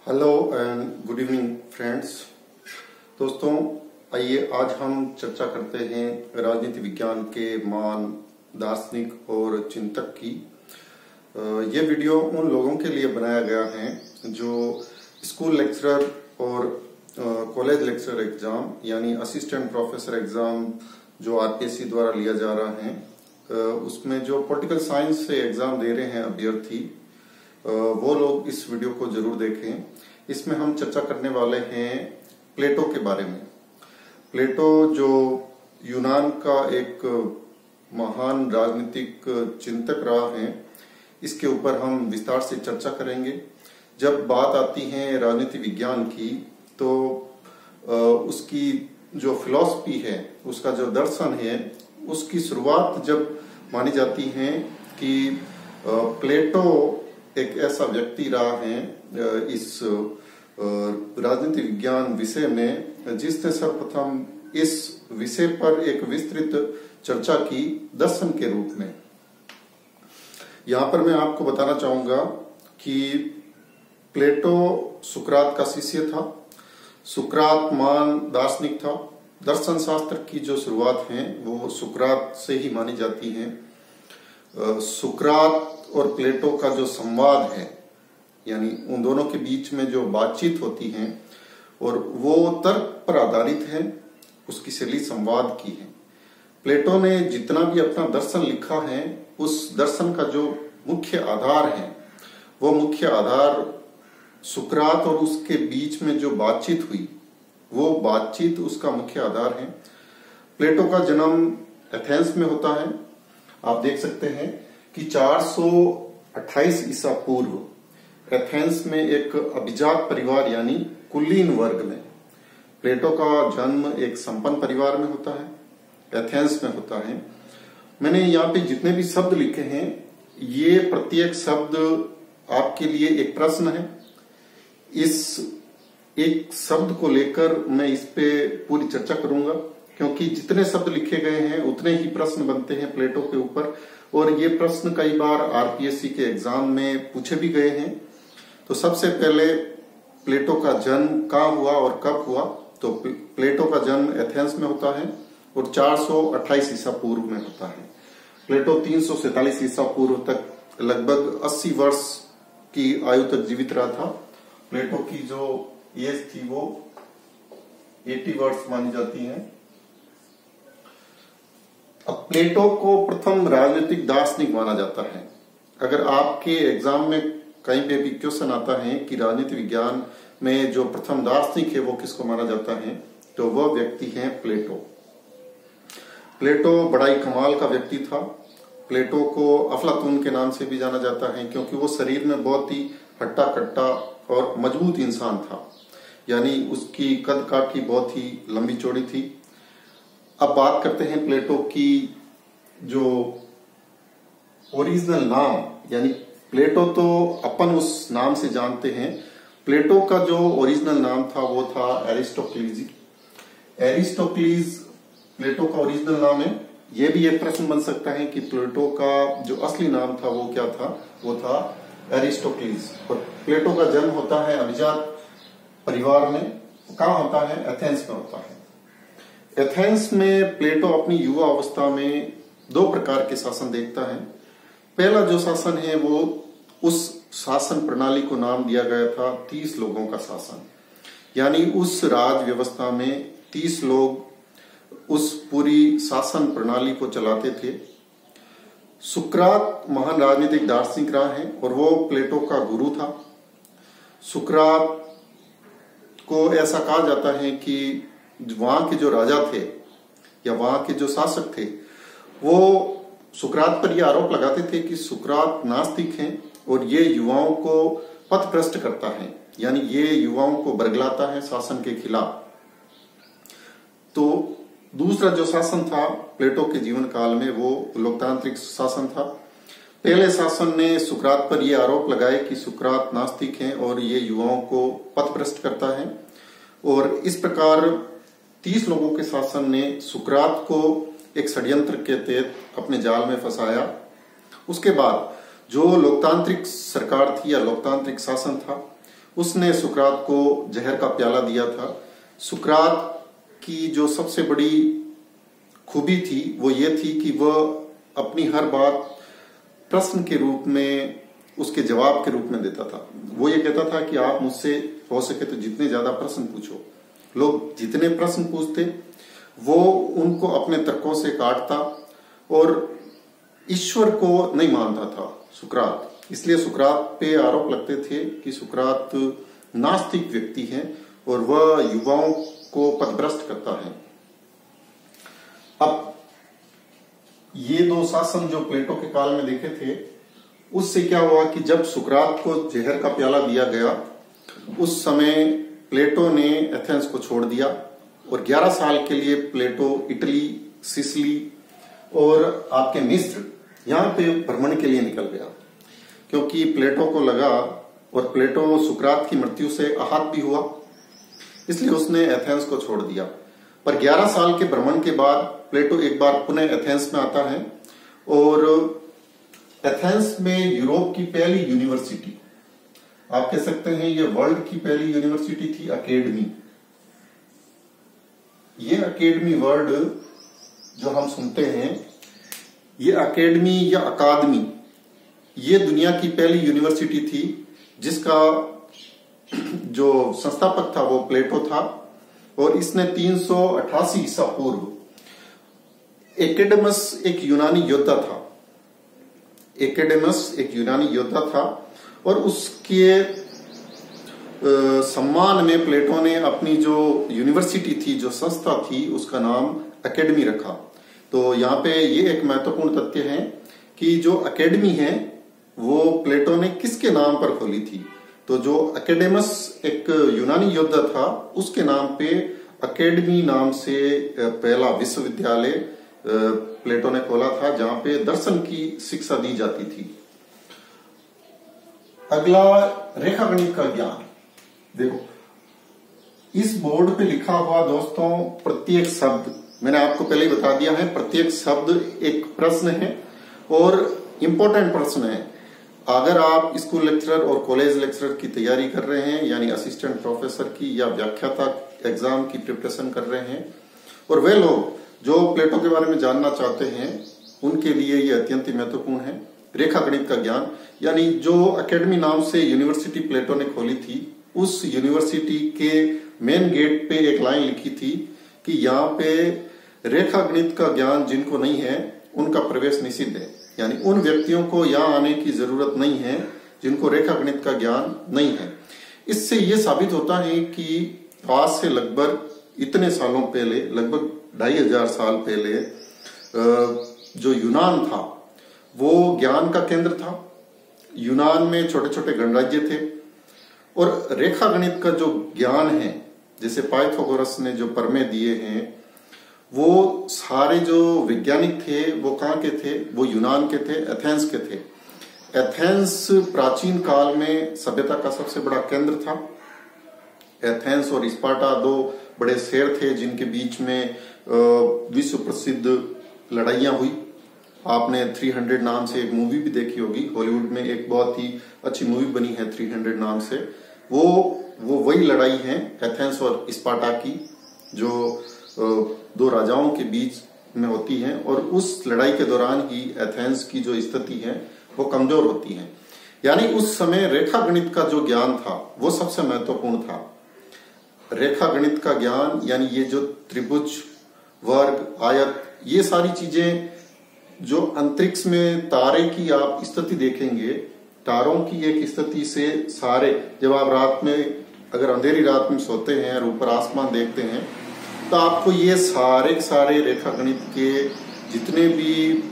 Hello and good evening friends. दोस्तों, आइए आज हम चर्चा करते हैं राजनीति विज्ञान के महान दार्शनिक और चिंतक की। ये वीडियो उन लोगों के लिए बनाया गया है जो स्कूल लेक्चरर और कॉलेज लेक्चरर एग्जाम यानी असिस्टेंट प्रोफेसर एग्जाम जो आरपीएससी द्वारा लिया जा रहा है, उसमें जो पॉलिटिकल साइंस से एग्जाम दे रहे हैं अभ्यर्थी, वो लोग इस वीडियो को जरूर देखें। इसमें हम चर्चा करने वाले हैं प्लेटो के बारे में। प्लेटो जो यूनान का एक महान राजनीतिक चिंतक रहा है, इसके ऊपर हम विस्तार से चर्चा करेंगे। जब बात आती है राजनीति विज्ञान की, तो उसकी जो फिलॉसफी है, उसका जो दर्शन है, उसकी शुरुआत जब मानी जाती है कि प्लेटो एक ऐसा व्यक्ति रहा है इस राजनीति विज्ञान विषय में जिसने सर्वप्रथम इस विषय पर एक विस्तृत चर्चा की दर्शन के रूप में। यहाँ पर मैं आपको बताना चाहूंगा कि प्लेटो सुकरात का शिष्य था। सुकरात महान दार्शनिक था। दर्शन शास्त्र की जो शुरुआत है वो सुकरात से ही मानी जाती है। सुकरात और प्लेटो का जो संवाद है, यानी उन दोनों के बीच में जो बातचीत होती है और वो तर्क पर आधारित है, उसकी शैली संवाद की है। प्लेटो ने जितना भी अपना दर्शन लिखा है, उस दर्शन का जो मुख्य आधार है, वो मुख्य आधार सुकरात और उसके बीच में जो बातचीत हुई, वो बातचीत उसका मुख्य आधार है। प्लेटो का जन्म एथेंस में होता है। आप देख सकते हैं कि 428 ईसा पूर्व एथेंस में एक अभिजात परिवार यानी कुलीन वर्ग में प्लेटो का जन्म एक संपन्न परिवार में होता है, एथेंस में होता है। मैंने यहाँ पे जितने भी शब्द लिखे हैं, ये प्रत्येक शब्द आपके लिए एक प्रश्न है। इस एक शब्द को लेकर मैं इस पे पूरी चर्चा करूंगा, क्योंकि जितने शब्द लिखे गए हैं उतने ही प्रश्न बनते हैं प्लेटो के ऊपर, और ये प्रश्न कई बार आरपीएससी के एग्जाम में पूछे भी गए हैं। तो सबसे पहले प्लेटो का जन्म कहाँ हुआ और कब हुआ? तो प्लेटो का जन्म एथेंस में होता है और 428 ईसा पूर्व में होता है। प्लेटो 347 ईसा पूर्व तक लगभग 80 वर्ष की आयु तक जीवित रहा था। प्लेटो की जो एज थी वो 80 वर्ष मानी जाती है। अब प्लेटो को प्रथम राजनीतिक दार्शनिक माना जाता है। अगर आपके एग्जाम में कहीं पे भी क्वेश्चन आता है कि राजनीति विज्ञान में जो प्रथम दार्शनिक है वो किसको माना जाता है, तो वह व्यक्ति है प्लेटो। प्लेटो बड़ा ही कमाल का व्यक्ति था। प्लेटो को अफलातून के नाम से भी जाना जाता है, क्योंकि वो शरीर में बहुत ही हट्टा कट्टा और मजबूत इंसान था, यानी उसकी कद काठी बहुत ही लंबी चौड़ी थी। अब बात करते हैं प्लेटो की जो ओरिजिनल नाम, यानी प्लेटो तो अपन उस नाम से जानते हैं। प्लेटो का जो ओरिजिनल नाम था वो था एरिस्टोक्लीज। एरिस्टोक्लीज प्लेटो का ओरिजिनल नाम है। ये भी एक प्रश्न बन सकता है कि प्लेटो का जो असली नाम था वो क्या था? वो था एरिस्टोक्लीज। और प्लेटो का जन्म होता है अभिजात परिवार में। कहाँ होता है? एथेंस में होता है। एथेंस में प्लेटो अपनी युवा अवस्था में दो प्रकार के शासन देखता है। पहला जो शासन है वो उस शासन प्रणाली को नाम दिया गया था 30 लोगों का शासन, यानी उस राज व्यवस्था में 30 लोग उस पूरी शासन प्रणाली को चलाते थे। सुकरात महान राजनीतिक दार्शनिक रहा है और वो प्लेटो का गुरु था। सुकरात को ऐसा कहा जाता है कि वहां के जो राजा थे या वहां के जो शासक थे, वो सुकरात पर यह आरोप लगाते थे कि सुकरात नास्तिक हैं और ये युवाओं को पथभ्रष्ट करता है, यानी ये युवाओं को बरगलाता है शासन के खिलाफ। तो दूसरा जो शासन था प्लेटो के जीवन काल में वो लोकतांत्रिक शासन था। पहले शासन ने सुकरात पर यह आरोप लगाए कि सुकरात नास्तिक हैं और ये युवाओं को पथभ्रष्ट करता है, और इस प्रकार 30 लोगों के शासन ने सुकरात को एक षड्यंत्र के तहत अपने जाल में फंसाया। उसके बाद जो लोकतांत्रिक सरकार थी या लोकतांत्रिक शासन था, उसने सुकरात को जहर का प्याला दिया था। सुकरात की जो सबसे बड़ी खूबी थी वो ये थी कि वह अपनी हर बात प्रश्न के रूप में, उसके जवाब के रूप में देता था। वो ये कहता था कि आप मुझसे हो सके तो जितने ज्यादा प्रश्न पूछो। लोग जितने प्रश्न पूछते वो उनको अपने तर्कों से काटता और ईश्वर को नहीं मानता था सुकरात। इसलिए सुकरात पे आरोप लगते थे कि सुकरात नास्तिक व्यक्ति हैं और वह युवाओं को पथभ्रष्ट करता है। अब ये दो शासन जो प्लेटो के काल में देखे थे, उससे क्या हुआ कि जब सुकरात को जहर का प्याला दिया गया उस समय प्लेटो ने एथेंस को छोड़ दिया और 11 साल के लिए प्लेटो इटली, सिसिली और आपके मिस्र यहां पे भ्रमण के लिए निकल गया, क्योंकि प्लेटो को लगा, और प्लेटो सुकरात की मृत्यु से आहत भी हुआ, इसलिए उसने एथेंस को छोड़ दिया। पर 11 साल के भ्रमण के बाद प्लेटो एक बार पुनः एथेंस में आता है और एथेंस में यूरोप की पहली यूनिवर्सिटी, आप कह सकते हैं ये वर्ल्ड की पहली यूनिवर्सिटी थी, अकेडमी। ये अकेडमी वर्ड जो हम सुनते हैं, ये अकेडमी या अकादमी, ये दुनिया की पहली यूनिवर्सिटी थी जिसका जो संस्थापक था वो प्लेटो था। और इसने 388 ईसा पूर्व, एकेडेमस एक यूनानी योद्धा था, एकेडेमस एक यूनानी योद्धा था और उसके सम्मान में प्लेटो ने अपनी जो यूनिवर्सिटी थी, जो संस्था थी, उसका नाम अकेडमी रखा। तो यहाँ पे ये एक महत्वपूर्ण तथ्य है कि जो अकेडमी है वो प्लेटो ने किसके नाम पर खोली थी। तो जो अकेडेमस एक यूनानी योद्धा था उसके नाम पे अकेडमी नाम से पहला विश्वविद्यालय प्लेटो ने खोला था, जहां पे दर्शन की शिक्षा दी जाती थी। अगला रेखागणित का ज्ञान। देखो इस बोर्ड पे लिखा हुआ दोस्तों प्रत्येक शब्द, मैंने आपको पहले ही बता दिया है, प्रत्येक शब्द एक प्रश्न है और इम्पोर्टेंट प्रश्न है। अगर आप स्कूल लेक्चरर और कॉलेज लेक्चरर की तैयारी कर रहे हैं, यानी असिस्टेंट प्रोफेसर की या व्याख्याता एग्जाम की प्रिपरेशन कर रहे हैं, और वे लोग जो प्लेटो के बारे में जानना चाहते हैं, उनके लिए ये अत्यंत महत्वपूर्ण है। रेखागणित का ज्ञान, यानी जो अकेडमी नाम से यूनिवर्सिटी प्लेटो ने खोली थी, उस यूनिवर्सिटी के मेन गेट पे एक लाइन लिखी थी कि यहाँ पे रेखागणित का ज्ञान जिनको नहीं है उनका प्रवेश निषिद्ध है, यानी उन व्यक्तियों को यहाँ आने की जरूरत नहीं है जिनको रेखागणित का ज्ञान नहीं है। इससे ये साबित होता है कि आज से लगभग इतने सालों पहले, लगभग 2500 साल पहले जो यूनान था वो ज्ञान का केंद्र था। यूनान में छोटे छोटे गणराज्य थे और रेखागणित का जो ज्ञान है, जैसे पाइथागोरस ने जो प्रमेय दिए हैं, वो सारे जो वैज्ञानिक थे वो कहाँ के थे? वो यूनान के थे, एथेंस के थे। एथेंस प्राचीन काल में सभ्यता का सबसे बड़ा केंद्र था। एथेंस और स्पार्टा दो बड़े शहर थे जिनके बीच में विश्व प्रसिद्ध लड़ाइयां हुई। आपने 300 नाम से एक मूवी भी देखी होगी, हॉलीवुड में एक बहुत ही अच्छी मूवी बनी है 300 नाम से। वो वही लड़ाई है एथेंस और स्पार्टा की, जो दो राजाओं के बीच में होती है, और उस लड़ाई के दौरान ही एथेंस की जो स्थिति है वो कमजोर होती है। यानी उस समय रेखागणित का जो ज्ञान था वो सबसे महत्वपूर्ण था। रेखागणित का ज्ञान यानी ये जो त्रिभुज, वर्ग, आयत, ये सारी चीजें, जो अंतरिक्ष में तारे की आप स्थिति देखेंगे, तारों की एक स्थिति से सारे, जब आप रात में अगर अंधेरी रात में सोते हैं और ऊपर आसमान देखते हैं तो आपको ये सारे रेखागणित के जितने भी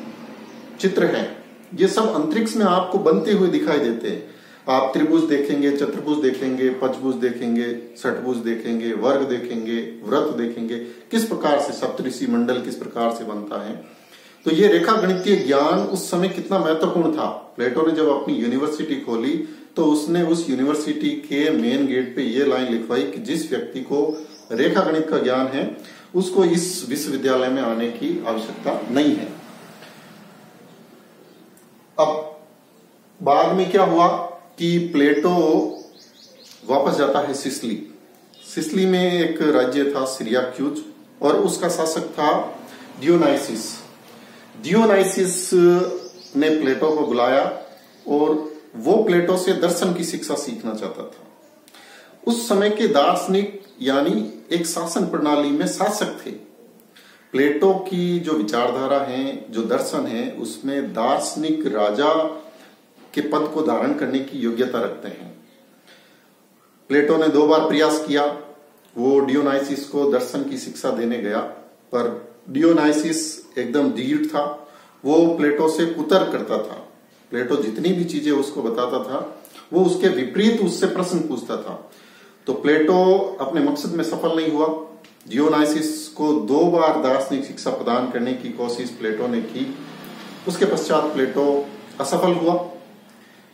चित्र हैं ये सब अंतरिक्ष में आपको बनते हुए दिखाई देते हैं। आप त्रिभुज देखेंगे, चतुर्भुज देखेंगे, पंचभुज देखेंगे, षटभुज देखेंगे, वर्ग देखेंगे, वृत्त देखेंगे, किस प्रकार से सप्तऋषि मंडल किस प्रकार से बनता है। तो ये रेखागणितीय ज्ञान उस समय कितना महत्वपूर्ण था। प्लेटो ने जब अपनी यूनिवर्सिटी खोली तो उसने उस यूनिवर्सिटी के मेन गेट पे ये लाइन लिखवाई कि जिस व्यक्ति को रेखागणित का ज्ञान है उसको इस विश्वविद्यालय में आने की आवश्यकता नहीं है। अब बाद में क्या हुआ कि प्लेटो वापस जाता है सिसिली। सिसिली में एक राज्य था सिरियाक्यूज और उसका शासक था डियोनाइसिस। डियोनाइसिस ने प्लेटो को बुलाया और वो प्लेटो से दर्शन की शिक्षा सीखना चाहता था। उस समय के दार्शनिक यानी एक शासन प्रणाली में शासक थे। प्लेटो की जो विचारधारा है, जो दर्शन है, उसमें दार्शनिक राजा के पद को धारण करने की योग्यता रखते हैं। प्लेटो ने 2 बार प्रयास किया, वो डियोनाइसिस को दर्शन की शिक्षा देने गया, पर डियोनाइसिस एकदम ढीठ था। वो प्लेटो से कुतर्क करता था। प्लेटो जितनी भी चीजें उसको बताता था वो उसके विपरीत उससे प्रश्न पूछता था। तो प्लेटो अपने मकसद में सफल नहीं हुआ। डियोनाइसिस को 2 बार दार्शनिक शिक्षा प्रदान करने की कोशिश प्लेटो ने की। उसके पश्चात प्लेटो असफल हुआ,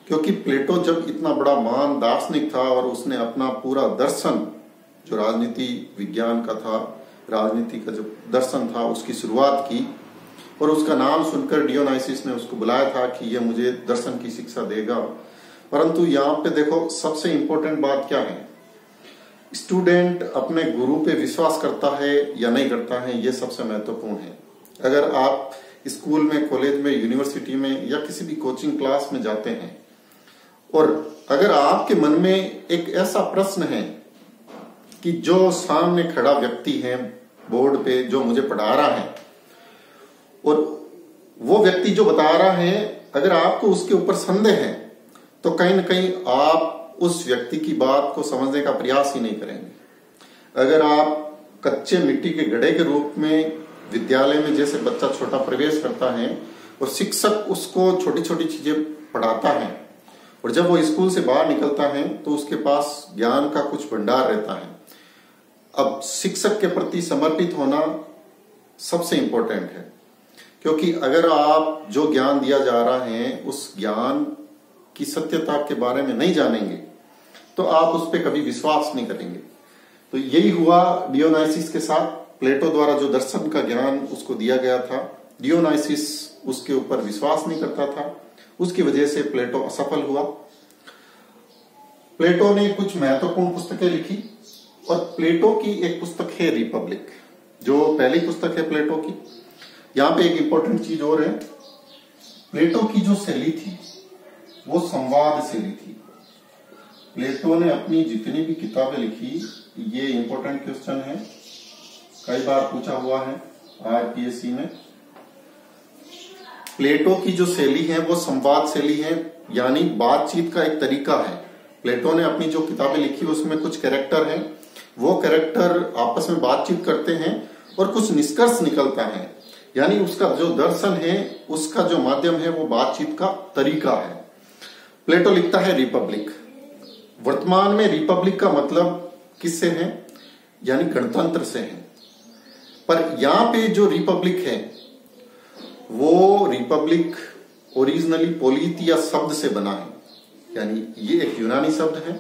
क्योंकि प्लेटो जब इतना बड़ा महान दार्शनिक था और उसने अपना पूरा दर्शन जो राजनीति विज्ञान का था, राजनीति का जो दर्शन था, उसकी शुरुआत की और उसका नाम सुनकर डियोनाइसिस ने उसको बुलाया था कि ये मुझे दर्शन की शिक्षा देगा। परंतु यहाँ पे देखो सबसे इंपॉर्टेंट बात क्या है, स्टूडेंट अपने गुरु पे विश्वास करता है या नहीं करता है, ये सबसे महत्वपूर्ण है। अगर आप स्कूल में, कॉलेज में, यूनिवर्सिटी में या किसी भी कोचिंग क्लास में जाते हैं और अगर आपके मन में एक ऐसा प्रश्न है कि जो सामने खड़ा व्यक्ति है बोर्ड पे जो मुझे पढ़ा रहा है और वो व्यक्ति जो बता रहा है, अगर आपको उसके ऊपर संदेह है तो कहीं ना कहीं आप उस व्यक्ति की बात को समझने का प्रयास ही नहीं करेंगे। अगर आप कच्चे मिट्टी के घड़े के रूप में विद्यालय में जैसे बच्चा छोटा प्रवेश करता है और शिक्षक उसको छोटी छोटी चीजें पढ़ाता है और जब वो स्कूल से बाहर निकलता है तो उसके पास ज्ञान का कुछ भंडार रहता है। अब शिक्षक के प्रति समर्पित होना सबसे इंपॉर्टेंट है, क्योंकि अगर आप जो ज्ञान दिया जा रहा है उस ज्ञान की सत्यता के बारे में नहीं जानेंगे तो आप उस पर कभी विश्वास नहीं करेंगे। तो यही हुआ डियोनाइसिस के साथ। प्लेटो द्वारा जो दर्शन का ज्ञान उसको दिया गया था, डियोनाइसिस उसके ऊपर विश्वास नहीं करता था, उसकी वजह से प्लेटो असफल हुआ। प्लेटो ने कुछ महत्वपूर्ण पुस्तकें लिखी और प्लेटो की एक पुस्तक है रिपब्लिक, जो पहली पुस्तक है प्लेटो की। यहाँ पे एक इंपॉर्टेंट चीज और है, प्लेटो की जो शैली थी वो संवाद शैली थी। प्लेटो ने अपनी जितनी भी किताबें लिखी, ये इंपॉर्टेंट क्वेश्चन है, कई बार पूछा हुआ है आरपीएससी में। प्लेटो की जो शैली है वो संवाद शैली है, यानी बातचीत का एक तरीका है। प्लेटो ने अपनी जो किताबें लिखी उसमें कुछ कैरेक्टर हैं, वो कैरेक्टर आपस में बातचीत करते हैं और कुछ निष्कर्ष निकलता है, यानी उसका जो दर्शन है उसका जो माध्यम है वो बातचीत का तरीका है। प्लेटो लिखता है रिपब्लिक। वर्तमान में रिपब्लिक का मतलब किससे है, यानी गणतंत्र से है। पर यहाँ पे जो रिपब्लिक है वो रिपब्लिक ओरिजिनली पोलिटिया शब्द से बना है, यानी ये एक यूनानी शब्द है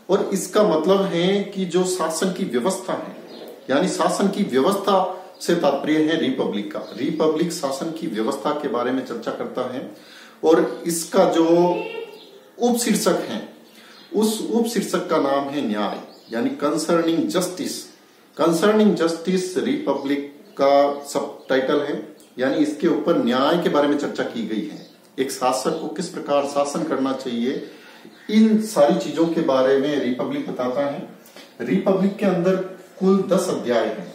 और इसका मतलब है कि जो शासन की व्यवस्था है, यानी शासन की व्यवस्था से तात्पर्य है रिपब्लिक का। रिपब्लिक शासन की व्यवस्था के बारे में चर्चा करता है और इसका जो उपशीर्षक है उस उपशीर्षक का नाम है न्याय, यानी concerning justice. Concerning justice Republic का सब टाइटल है, यानी इसके ऊपर न्याय के बारे में चर्चा की गई है। एक शासक को किस प्रकार शासन करना चाहिए, इन सारी चीजों के बारे में रिपब्लिक बताता है। रिपब्लिक के अंदर कुल 10 अध्याय हैं।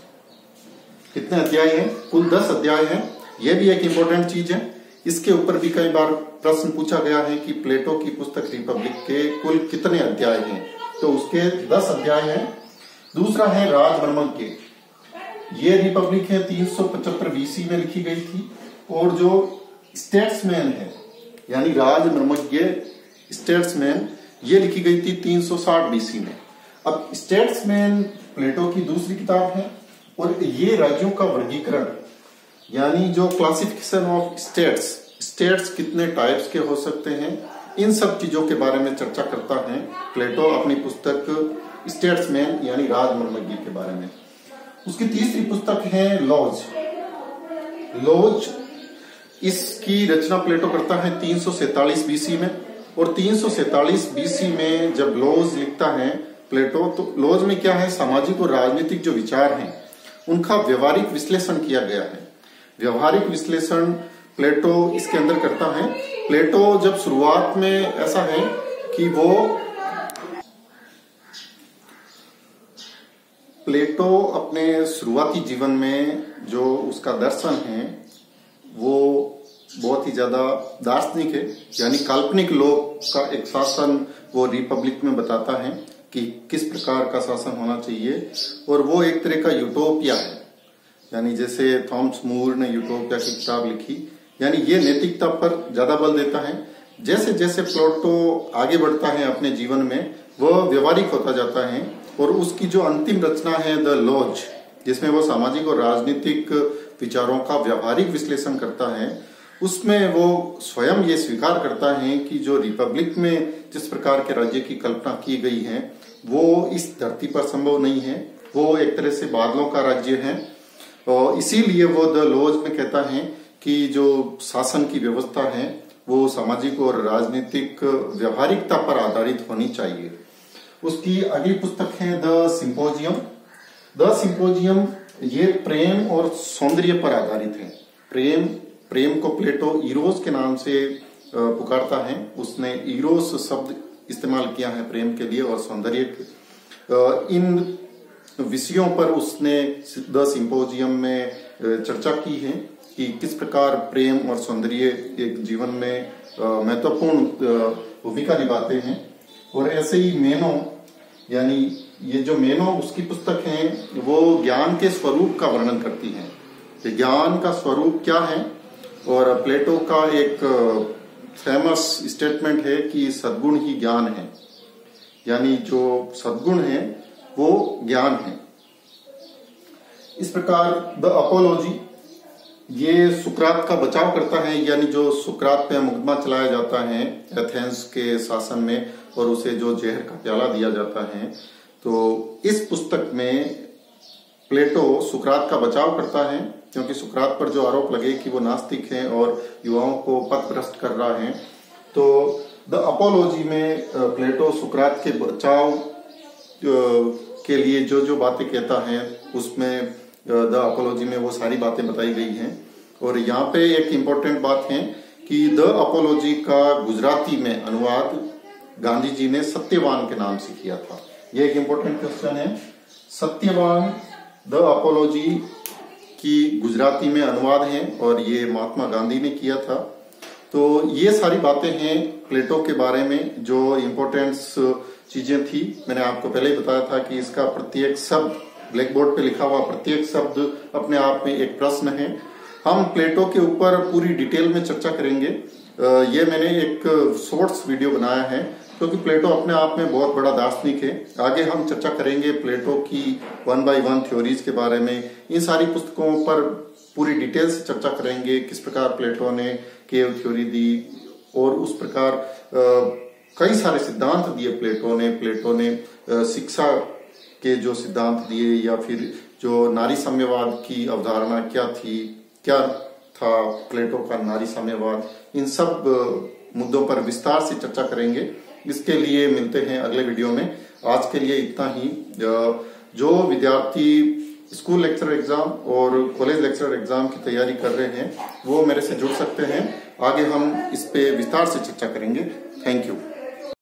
कितने अध्याय हैं? कुल 10 अध्याय हैं। यह भी एक इंपॉर्टेंट चीज है। इसके ऊपर भी कई बार प्रश्न पूछा गया है कि प्लेटो की पुस्तक रिपब्लिक के कुल कितने अध्याय हैं, तो उसके 10 अध्याय हैं। दूसरा है राजमर्मज्ञ। ये रिपब्लिक है 375 बीसी में लिखी गई थी और जो स्टेट्समैन है यानी राजमर्मज्ञ स्टेट्समैन, ये लिखी गई थी 360 बीसी में। अब स्टेट्समैन प्लेटो की दूसरी किताब है और ये राज्यों का वर्गीकरण यानी जो क्लासिफिकेशन ऑफ स्टेट्स कितने टाइप्स के हो सकते हैं, इन सब चीजों के बारे में चर्चा करता है प्लेटो अपनी पुस्तक स्टेट्समैन यानी राजमर्मज्ञ के बारे में। उसकी तीसरी पुस्तक है लॉज। इसकी रचना प्लेटो करता है 347 बीसी में और 347 बीसी में जब लॉज लिखता है प्लेटो, तो लॉज में क्या है, सामाजिक और राजनीतिक जो विचार हैं उनका व्यवहारिक विश्लेषण किया गया है। व्यवहारिक विश्लेषण प्लेटो इसके अंदर करता है। प्लेटो जब शुरुआत में ऐसा है कि प्लेटो अपने शुरुआती जीवन में जो उसका दर्शन है वो बहुत ही ज्यादा दार्शनिक है, यानी काल्पनिक लोग का एक शासन वो रिपब्लिक में बताता है कि किस प्रकार का शासन होना चाहिए, और वो एक तरह का यूटोपिया है। यानी जैसे थॉमस मूर ने यूटोपिया की किताब लिखी, यानी ये नैतिकता पर ज्यादा बल देता है। जैसे जैसे प्लेटो आगे बढ़ता है अपने जीवन में, वह व्यवहारिक होता जाता है, और उसकी जो अंतिम रचना है द लॉज, जिसमें वो सामाजिक और राजनीतिक विचारों का व्यवहारिक विश्लेषण करता है, उसमें वो स्वयं ये स्वीकार करता है कि जो रिपब्लिक में जिस प्रकार के राज्य की कल्पना की गई है वो इस धरती पर संभव नहीं है, वो एक तरह से बादलों का राज्य है। और इसीलिए वो द लॉज में कहता है कि जो शासन की व्यवस्था है वो सामाजिक और राजनीतिक व्यवहारिकता पर आधारित होनी चाहिए। उसकी अगली पुस्तक है द सिंपोजियम। द सिंपोजियम ये प्रेम और सौंदर्य पर आधारित है। प्रेम को प्लेटो इरोस के नाम से पुकारता है। उसने इरोस शब्द इस्तेमाल किया है प्रेम के लिए और सौंदर्य के। इन विषयों पर उसने द सिंपोजियम में चर्चा की है कि किस प्रकार प्रेम और सौंदर्य एक जीवन में महत्वपूर्ण भूमिका निभाते हैं। और ऐसे ही मेनो, यानी ये जो मेनो उसकी पुस्तक है वो ज्ञान के स्वरूप का वर्णन करती है कि ज्ञान का स्वरूप क्या है। और प्लेटो का एक फेमस स्टेटमेंट है कि सद्गुण ही ज्ञान है, यानी जो सद्गुण है वो ज्ञान है। इस प्रकार द अपोलॉजी ये सुकरात का बचाव करता है, यानी जो सुकरात पे मुकदमा चलाया जाता है एथेंस के शासन में और उसे जो जहर का प्याला दिया जाता है, तो इस पुस्तक में प्लेटो सुकरात का बचाव करता है, क्योंकि सुकरात पर जो आरोप लगे कि वो नास्तिक है और युवाओं को पथभ्रष्ट कर रहा है। तो द अपोलॉजी में प्लेटो सुकरात के बचाव के लिए जो जो बातें कहता है उसमें द अपोलॉजी में वो सारी बातें बताई गई हैं। और यहाँ पे एक इम्पोर्टेंट बात है कि द अपोलॉजी का गुजराती में अनुवाद गांधी जी ने सत्यवान के नाम से किया था। ये एक इम्पोर्टेंट क्वेश्चन है। सत्यवान द अपोलॉजी की गुजराती में अनुवाद है और ये महात्मा गांधी ने किया था। तो ये सारी बातें हैं प्लेटो के बारे में जो इम्पोर्टेंट्स चीजें थी। मैंने आपको पहले ही बताया था कि इसका प्रत्येक शब्द, ब्लैक बोर्ड पे लिखा हुआ प्रत्येक शब्द अपने आप में एक प्रश्न है। हम प्लेटो के ऊपर पूरी डिटेल में चर्चा करेंगे। ये मैंने एक शॉर्ट्स वीडियो बनाया है क्योंकि प्लेटो अपने आप में बहुत बड़ा दार्शनिक है। आगे हम चर्चा करेंगे प्लेटो की 1 by 1 थ्योरीज के बारे में। इन सारी पुस्तकों पर पूरी डिटेल से चर्चा करेंगे, किस प्रकार प्लेटो ने केव थ्योरी दी और उस प्रकार कई सारे सिद्धांत दिए प्लेटो ने शिक्षा के जो सिद्धांत दिए, या फिर जो नारी साम्यवाद की अवधारणा क्या था प्लेटो का नारी साम्यवाद, इन सब मुद्दों पर विस्तार से चर्चा करेंगे। इसके लिए मिलते हैं अगले वीडियो में। आज के लिए इतना ही। जो विद्यार्थी स्कूल लेक्चरर एग्जाम और कॉलेज लेक्चरर एग्जाम की तैयारी कर रहे हैं वो मेरे से जुड़ सकते हैं। आगे हम इस पे विस्तार से चर्चा करेंगे। Thank you.